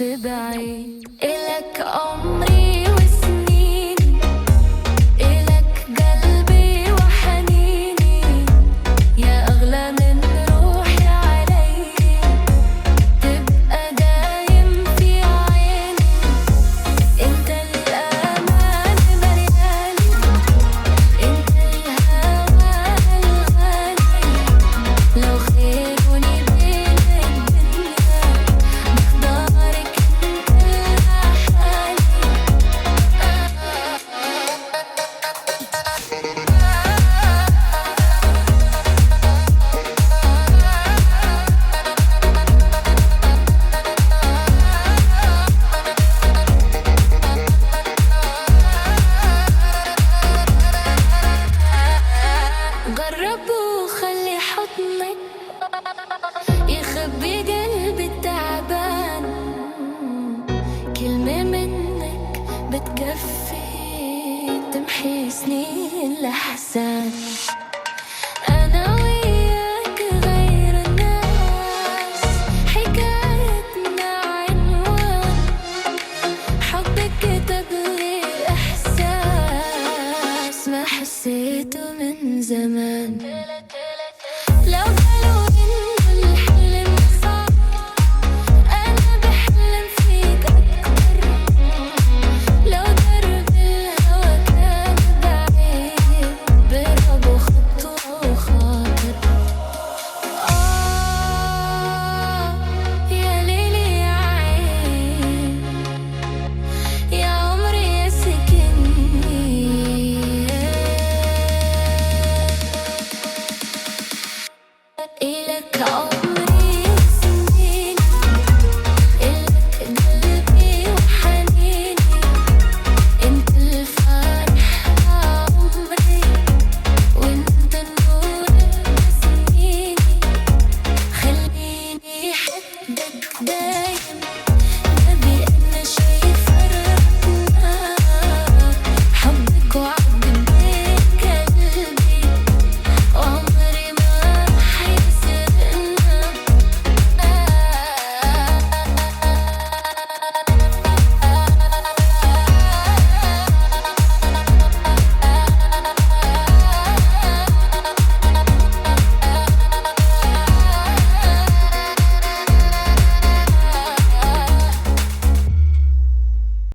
بعيد. إلك عمري وسنيني، إلك قلبي وحنيني، يا أغلى من روحي علي، تبقى دايم في عيني. انت الأمان مريالي، انت الهوى الغالي، لو خيروني بين الدنيا بختارك انت لحالي. جرب وخلي حضنك يخبي قلبي التعبان، كلمة منك بتكفي تمحي سنين الأحزان.